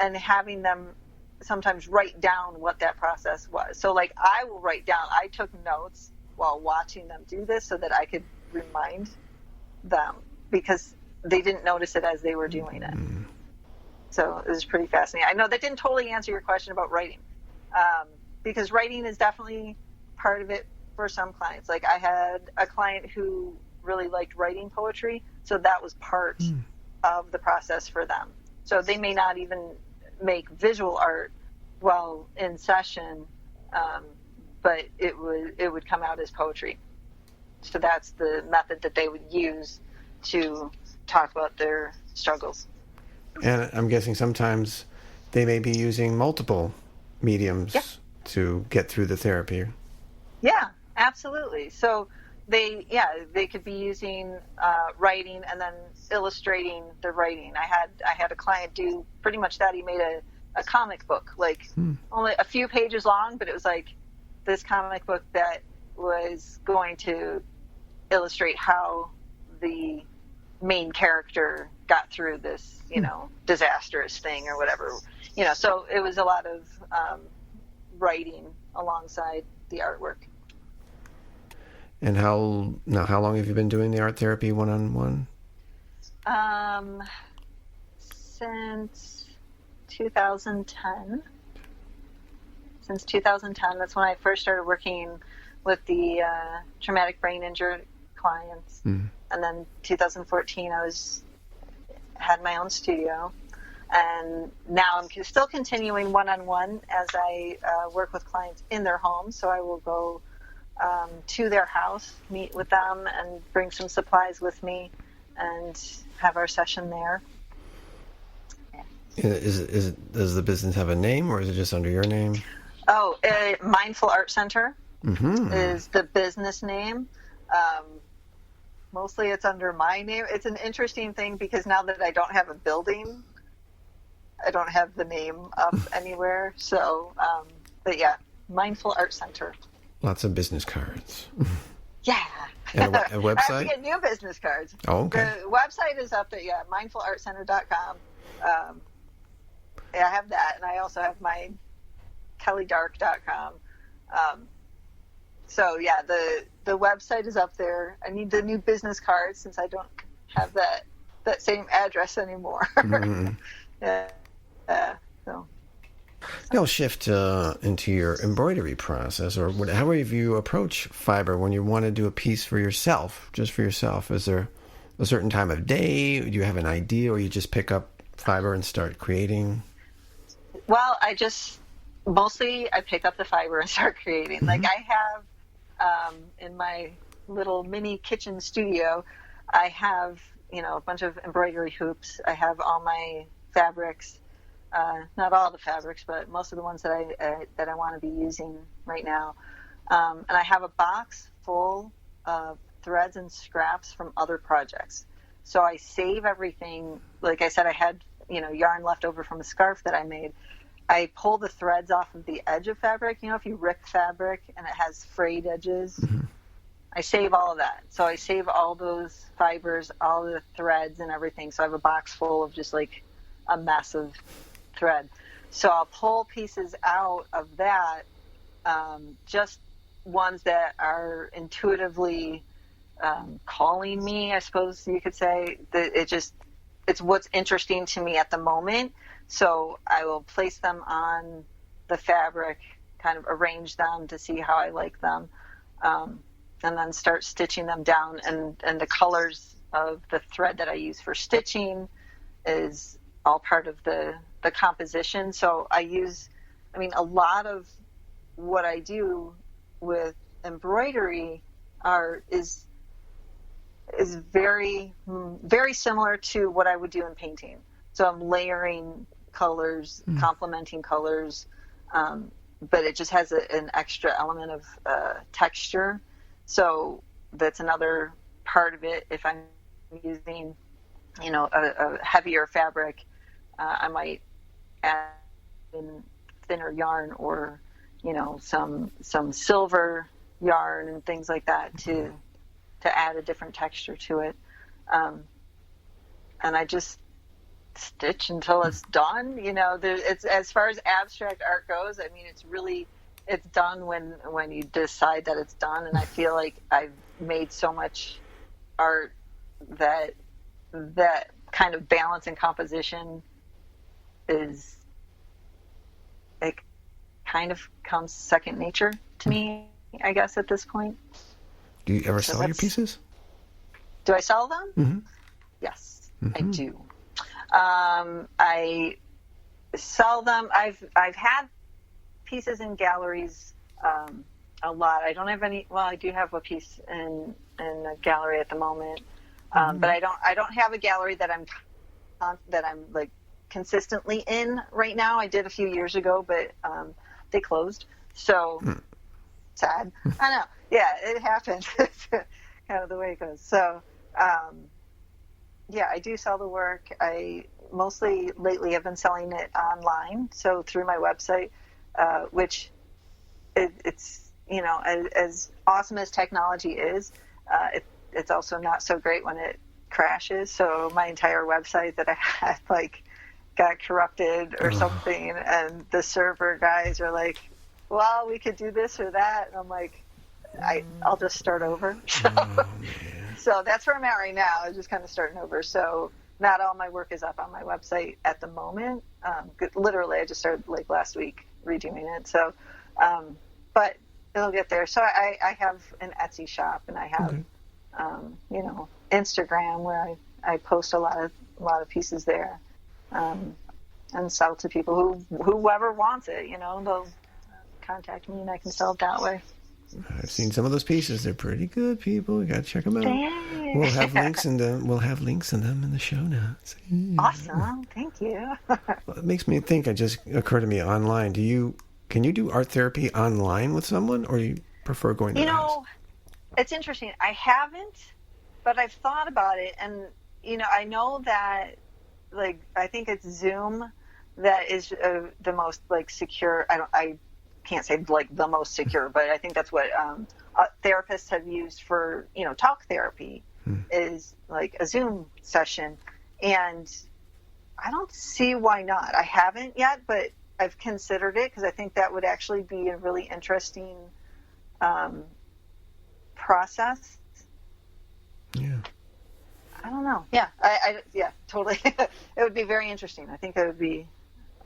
and having them sometimes write down what that process was. So like I will write down, I took notes while watching them do this so that I could remind them, because they didn't notice it as they were doing it. So it was pretty fascinating. I know that didn't totally answer your question about writing, because writing is definitely part of it for some clients. Like I had a client who really liked writing poetry, so that was part of the process for them. So they may not even make visual art while in session, but it would come out as poetry. So that's the method that they would use to talk about their struggles. And I'm guessing sometimes they may be using multiple mediums to get through the therapy. Yeah, absolutely. So they could be using writing and then illustrating the writing. I had a client do pretty much that. He made a comic book, like only a few pages long, but it was like this comic book that was going to illustrate how the main character got through this, disastrous thing or whatever, so it was a lot of writing alongside the artwork. And how long have you been doing the art therapy one-on-one? Since 2010. Since 2010, that's when I first started working with the traumatic brain injured clients. And then 2014, I had my own studio. And now I'm still continuing one-on-one as I work with clients in their homes. So I will go to their house, meet with them, and bring some supplies with me and have our session there. Does the business have a name, or is it just under your name? Oh, Mindful Art Center is the business name. Mostly it's under my name. It's an interesting thing because now that I don't have a building, I don't have the name up anywhere. So, but yeah, Mindful Art Center. Lots of business cards. Yeah. And a website? I have to get new business cards. Oh, okay. The website is up there, mindfulartcenter.com. I have that, and I also have my kellydarke.com. So yeah, the website is up there. I need the new business cards since I don't have that same address anymore. So. Now we'll shift into your embroidery process, or however you approach fiber when you want to do a piece for yourself, just for yourself. Is there a certain time of day? Do you have an idea, or you just pick up fiber and start creating? Well, I pick up the fiber and start creating. Like I have in my little mini kitchen studio, I have a bunch of embroidery hoops. I have all my fabrics. Not all the fabrics, but most of the ones that I want to be using right now. And I have a box full of threads and scraps from other projects. So I save everything. Like I said, I had, yarn left over from a scarf that I made. I pull the threads off of the edge of fabric. If you rip fabric and it has frayed edges, I save all of that. So I save all those fibers, all the threads and everything. So I have a box full of just like a mess of thread. So I'll pull pieces out of that, just ones that are intuitively calling me, I suppose you could say. It's what's interesting to me at the moment. So I will place them on the fabric, kind of arrange them to see how I like them, and then start stitching them down. And the colors of the thread that I use for stitching is all part of the composition. So a lot of what I do with embroidery is very, very similar to what I would do in painting. So I'm layering colors, complementing colors, but it just has an extra element of texture. So that's another part of it. If I'm using, a heavier fabric, I might add in thinner yarn or, some silver yarn and things like that to add a different texture to it. And stitch until it's done. It's, as far as abstract art goes, I mean, it's done when you decide that it's done. And I feel like I've made so much art that kind of balance and composition is, it kind of comes second nature to me, I guess, at this point. Do you ever sell your pieces? Do I sell them? Mm-hmm. Yes, I do. I sell them. I've had pieces in galleries a lot. I don't have any. Well, I do have a piece in a gallery at the moment, but I don't have a gallery that I'm like consistently in right now. I did a few years ago, but they closed. So sad. I know. Yeah, it happens. It's kind of the way it goes. So. Yeah, I do sell the work. I mostly lately have been selling it online, so through my website, which it's as awesome as technology is, it's also not so great when it crashes. So my entire website that I had got corrupted or something, and the server guys are like, "Well, we could do this or that," and I'm like, "I'll just start over." So that's where I'm at right now. I'm just kind of starting over. So not all my work is up on my website at the moment. Literally, I just started last week redoing it. So, but it'll get there. So I have an Etsy shop, and I have, Instagram where I post a lot of pieces there, and sell to people whoever wants it. They'll contact me, and I can sell it that way. I've seen some of those pieces. They're pretty good, people. You got to check them out. Dang. We'll have links in them in the show notes. Awesome. Thank you. Well, it makes me think. It just occurred to me online. Can you do art therapy online with someone, or do you prefer going to the house? It's interesting. I haven't, but I've thought about it, and I know that I think it's Zoom that is the most secure. I can't say the most secure, but I think that's what therapists have used for talk therapy is a Zoom session, and I don't see why not. I haven't yet, but I've considered it because I think that would actually be a really interesting process. Yeah. I don't know. Yeah, I totally. It would be very interesting. I think it would be.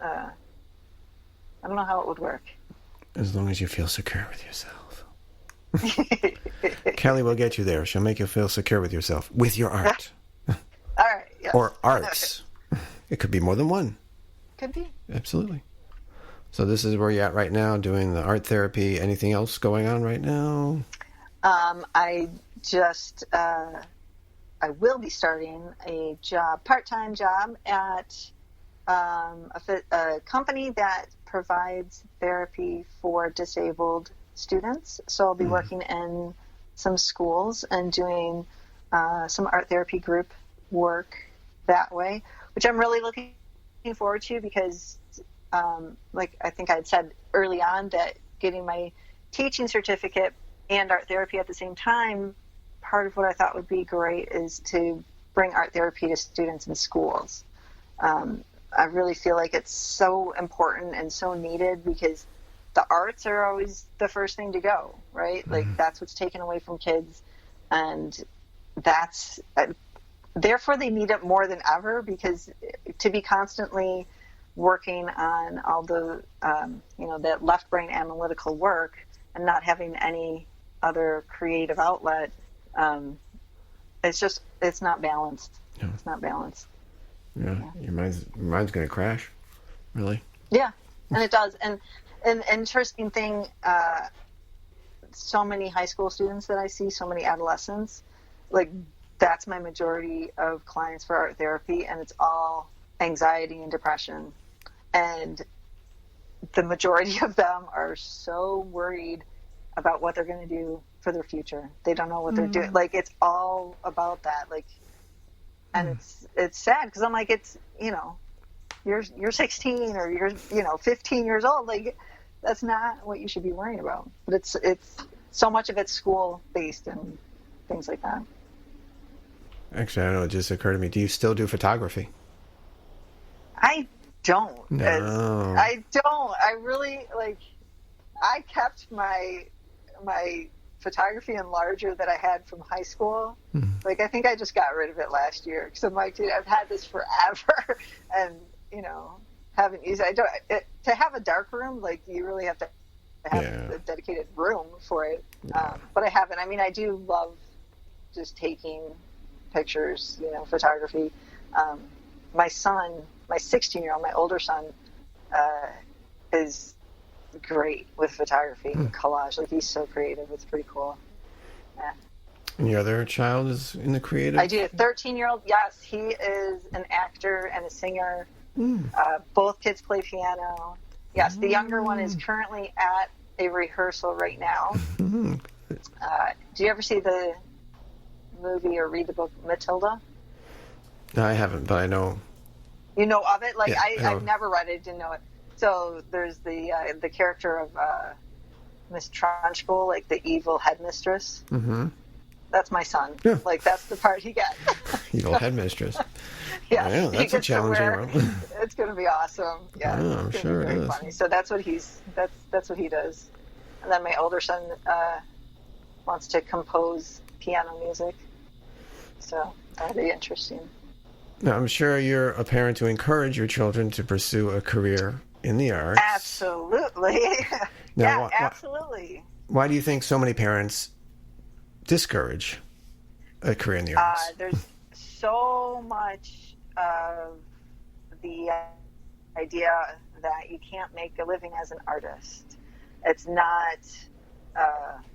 I don't know how it would work. As long as you feel secure with yourself. Kelly will get you there. She'll make you feel secure with yourself, with your art. All right. Yes. Or arts. It could be more than one. Could be. Absolutely. So this is where you're at right now, doing the art therapy. Anything else going on right now? I just, I will be starting a part-time job at a company that provides therapy for disabled students. So I'll be working in some schools and doing some art therapy group work that way, which I'm really looking forward to because, I think I had said early on that getting my teaching certificate and art therapy at the same time, part of what I thought would be great is to bring art therapy to students in schools. I really feel like it's so important and so needed because the arts are always the first thing to go, right? That's what's taken away from kids, and that's therefore they need it more than ever because to be constantly working on all the that left brain analytical work and not having any other creative outlet, it's not balanced. No. It's not balanced. Yeah. Your mind's going to crash, really. Yeah, and it does. And an interesting thing, so many high school students that I see, so many adolescents, that's my majority of clients for art therapy, and it's all anxiety and depression. And the majority of them are so worried about what they're going to do for their future. They don't know what they're doing. It's all about that. And it's sad because I'm it's, you're 16 or you're, 15 years old. That's not what you should be worrying about. But it's so much of it's school based and things like that. Actually, I don't know. It just occurred to me. Do you still do photography? I don't. No. I don't. I really like. I kept my photography enlarger that I had from high school. Like, I think I just got rid of it last year because I'm like, dude, I've had this forever, and haven't used it. To have a dark room, like, you really have to have a dedicated room for it. But I haven't. I mean, I do love just taking pictures, photography. My son, my 16-year-old, my older son, is great with photography and collage. Like, he's so creative. It's pretty cool. Yeah. And your other child is in the creative? I do. A 13-year-old, yes, he is an actor and a singer. Both kids play piano. Yes, the younger one is currently at a rehearsal right now. Do you ever see the movie or read the book Matilda? No, I haven't, but I know. You know of it? Like, yeah, I've never read it, didn't know it. So there's the character of Miss Trunchbull, like the evil headmistress. Mm-hmm. That's my son. Yeah. Like, that's the part he gets. Evil headmistress. Yeah, that's a challenging role. It's going to be awesome. Yeah, I'm sure it is. Funny. So that's what that's what he does. And then my older son wants to compose piano music. So that'll be interesting. Now, I'm sure you're a parent to encourage your children to pursue a career in the arts. Absolutely. Now, absolutely. Why do you think so many parents discourage a career in the arts? There's so much of the idea that you can't make a living as an artist. It's not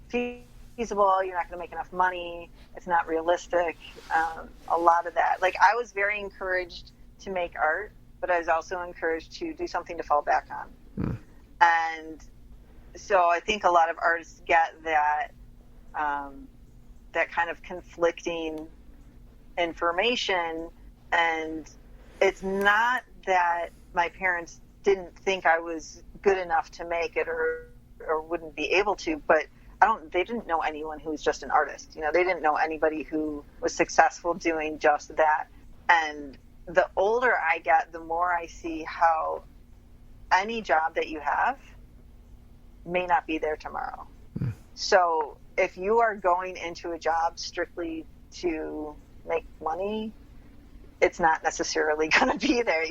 feasible. You're not going to make enough money. It's not realistic. A lot of that. Like, I was very encouraged to make art, but I was also encouraged to do something to fall back on. And so I think a lot of artists get that that kind of conflicting information, and it's not that my parents didn't think I was good enough to make it or wouldn't be able to, but they didn't know anyone who was just an artist. They didn't know anybody who was successful doing just that. And the older I get, the more I see how any job that you have may not be there tomorrow. So if you are going into a job strictly to make money, it's not necessarily going to be there,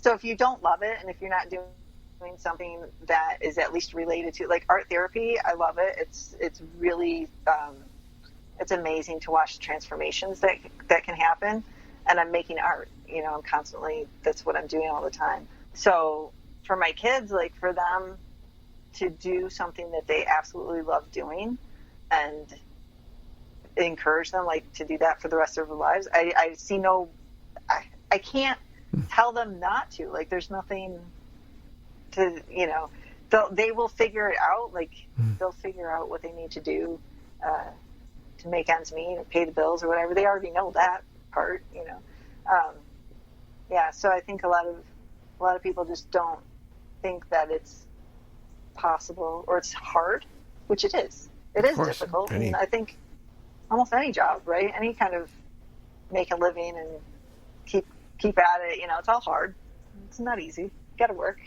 So if you don't love it, and if you're not doing something that is at least related to, like, art therapy, I love it. It's really it's amazing to watch the transformations that can happen. And I'm making art, I'm constantly, that's what I'm doing all the time. So for my kids, like, for them to do something that they absolutely love doing and encourage them, like, to do that for the rest of their lives, I see I can't tell them not to. Like, there's nothing to, they will figure it out. Like, they'll figure out what they need to do to make ends meet or pay the bills or whatever. They already know that part, so I think a lot of people just don't think that it's possible, or it's hard, which it is. It is difficult. And I think almost any job, right? Any kind of make a living and keep at it, it's all hard. It's not easy. You got to work.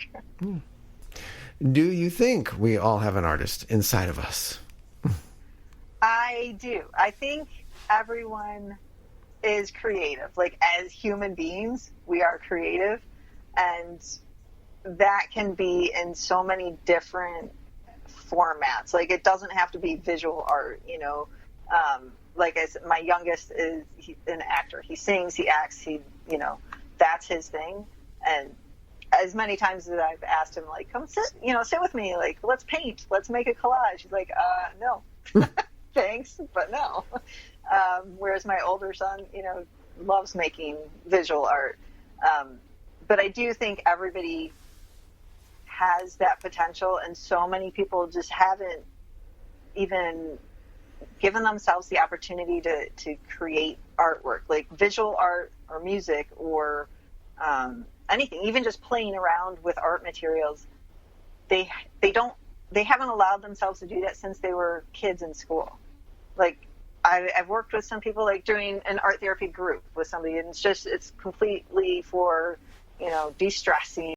Do you think we all have an artist inside of us? I do. I think everyone is creative. Like, as human beings, we are creative, and that can be in so many different formats. Like, it doesn't have to be visual art, like I said, my youngest is an actor. He sings, he acts, that's his thing. And as many times as I've asked him, like, come sit with me, like, let's paint, let's make a collage. He's like, no, thanks, but no. Whereas my older son, loves making visual art. But I do think everybody has that potential, and so many people just haven't even given themselves the opportunity to create artwork, like visual art or music or anything, even just playing around with art materials. They haven't allowed themselves to do that since they were kids in school. Like, I've worked with some people, like, doing an art therapy group with somebody, and it's completely for, de-stressing